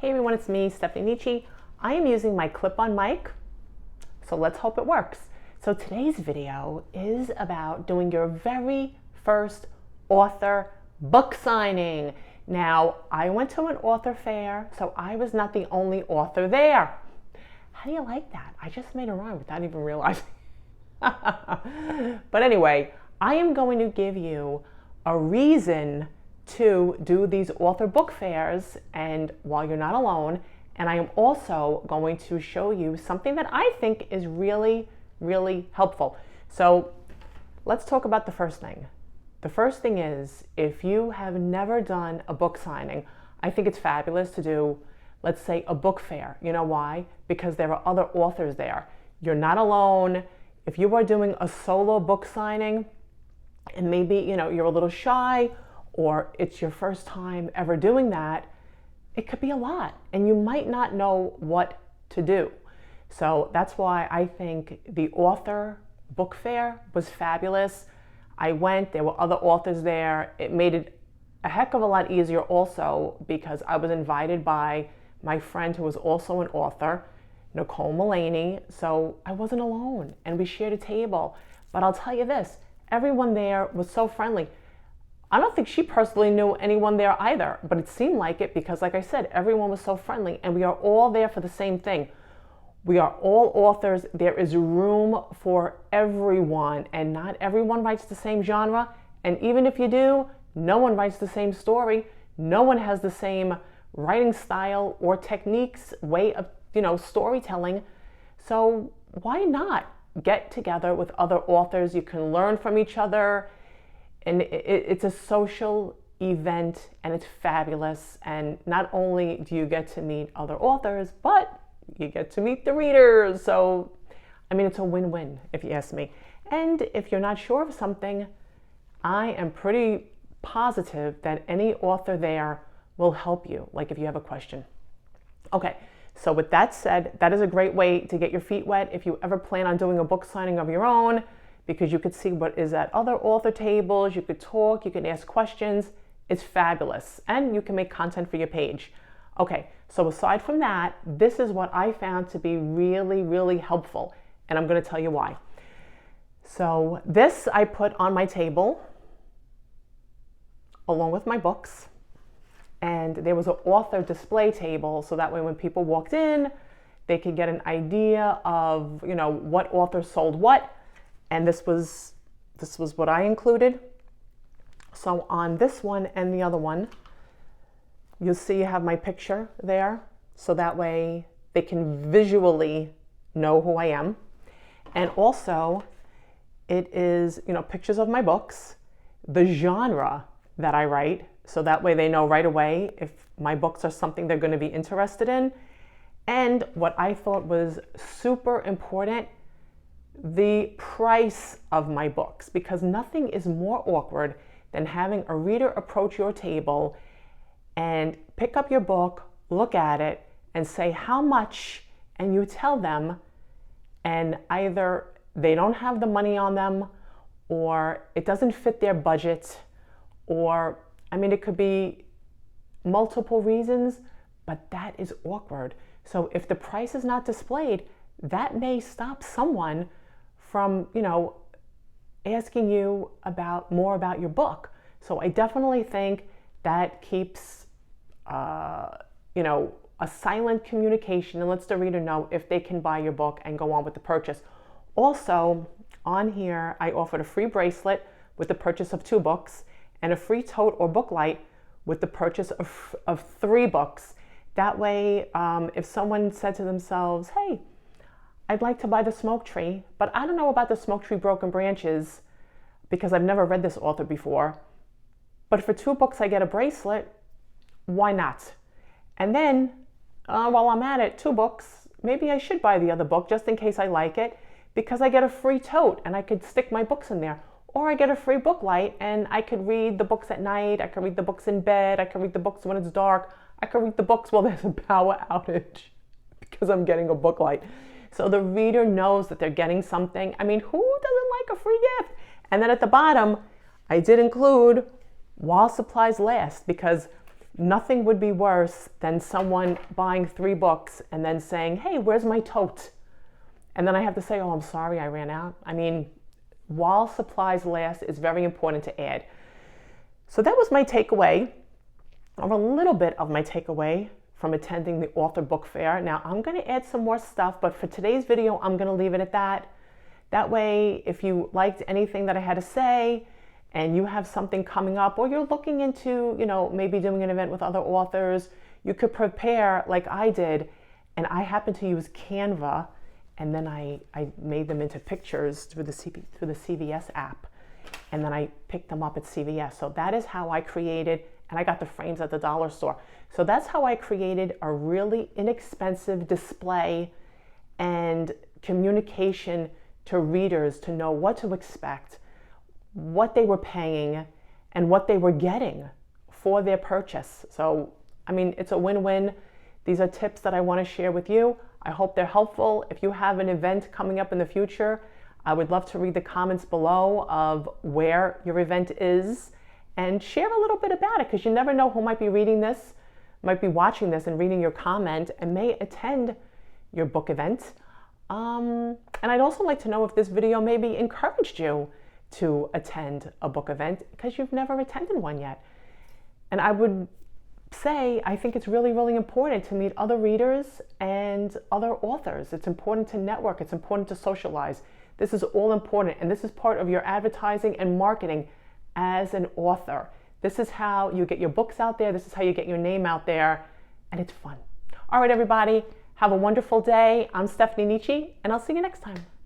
Hey everyone, it's me, Stephanie Nietzsche. I am using my clip-on mic, so let's hope it works. So today's video is about doing your very first author book signing. Now, I went to an author fair, so I was not the only author there. How do you like that? I just made a rhyme without even realizing. But anyway, I am going to give you a reason to do these author book fairs and while you're not alone. And I am also going to show you something that I think is really, really helpful. So let's talk about the first thing. The first thing is, if you have never done a book signing, I think it's fabulous to do, let's say, a book fair. You know why? Because there are other authors there. You're not alone. If you are doing a solo book signing and maybe, you're a little shy or it's your first time ever doing that, it could be a lot and you might not know what to do. So that's why I think the author book fair was fabulous. I went, there were other authors there. It made it a heck of a lot easier also because I was invited by my friend who was also an author, Nicole Mullaney, so I wasn't alone and we shared a table. But I'll tell you this, everyone there was so friendly. I don't think she personally knew anyone there either, but it seemed like it because, like I said, everyone was so friendly and we are all there for the same thing. We are all authors. There is room for everyone and not everyone writes the same genre. And even if you do, no one writes the same story. No one has the same writing style or techniques, way of, storytelling. So why not get together with other authors? You can learn from each other. And it's a social event and it's fabulous. And not only do you get to meet other authors, but you get to meet the readers. So, it's a win-win if you ask me. And if you're not sure of something, I am pretty positive that any author there will help you, like if you have a question. Okay, so with that said, that is a great way to get your feet wet if you ever plan on doing a book signing of your own, because you could see what is at other author tables, you could talk, you can ask questions. It's fabulous. And you can make content for your page. Okay, so aside from that, this is what I found to be really, really helpful. And I'm going to tell you why. So this I put on my table along with my books. And there was an author display table, so that way when people walked in, they could get an idea of, what author sold what. And this was what I included. So on this one and the other one, you'll see you have my picture there. So that way they can visually know who I am. And also it is, pictures of my books, the genre that I write. So that way they know right away if my books are something they're going to be interested in. And what I thought was super important, the price of my books, because nothing is more awkward than having a reader approach your table and pick up your book, look at it, and say how much, and you tell them, and either they don't have the money on them, or it doesn't fit their budget, or, it could be multiple reasons, but that is awkward. So if the price is not displayed, that may stop someone from, asking you more about your book. So I definitely think that keeps, a silent communication and lets the reader know if they can buy your book and go on with the purchase. Also, on here, I offered a free bracelet with the purchase of 2 books and a free tote or book light with the purchase of 3 books. That way, if someone said to themselves, hey, I'd like to buy The Smoke Tree, but I don't know about The Smoke Tree Broken Branches because I've never read this author before. But for 2 books, I get a bracelet. Why not? And then, while I'm at it, 2 books, maybe I should buy the other book just in case I like it because I get a free tote and I could stick my books in there. Or I get a free book light and I could read the books at night. I could read the books in bed. I could read the books when it's dark. I could read the books while there's a power outage because I'm getting a book light. So the reader knows that they're getting something. Who doesn't like a free gift? And then at the bottom, I did include while supplies last, because Nothing would be worse than someone buying 3 books and then saying, hey, where's my tote? And then I have to say, oh, I'm sorry, I ran out. I mean, while supplies last, it's very important to add. So that was my takeaway, or a little bit of my takeaway from attending the author book fair. Now, I'm going to add some more stuff, but for today's video, I'm going to leave it at that. That way, if you liked anything that I had to say, and you have something coming up, or you're looking into, maybe doing an event with other authors, you could prepare like I did. And I happen to use Canva, and then I made them into pictures through the CVS app. And then I picked them up at CVS. So that is how I created, and I got the frames at the dollar store. So that's how I created a really inexpensive display and communication to readers to know what to expect, what they were paying, and what they were getting for their purchase. So, I mean, it's a win-win. These are tips that I want to share with you. I hope they're helpful. If you have an event coming up in the future, I would love to read the comments below of where your event is and share a little bit about it, because you never know who might be reading this, might be watching this and reading your comment and may attend your book event. And I'd also like to know if this video maybe encouraged you to attend a book event because you've never attended one yet. And I would say, I think it's really, really important to meet other readers and other authors. It's important to network. It's important to socialize. This is all important, and this is part of your advertising and marketing as an author. This is how you get your books out there. This is how you get your name out there, and it's fun. All right, everybody, have a wonderful day. I'm Stephanie Nietzsche, and I'll see you next time.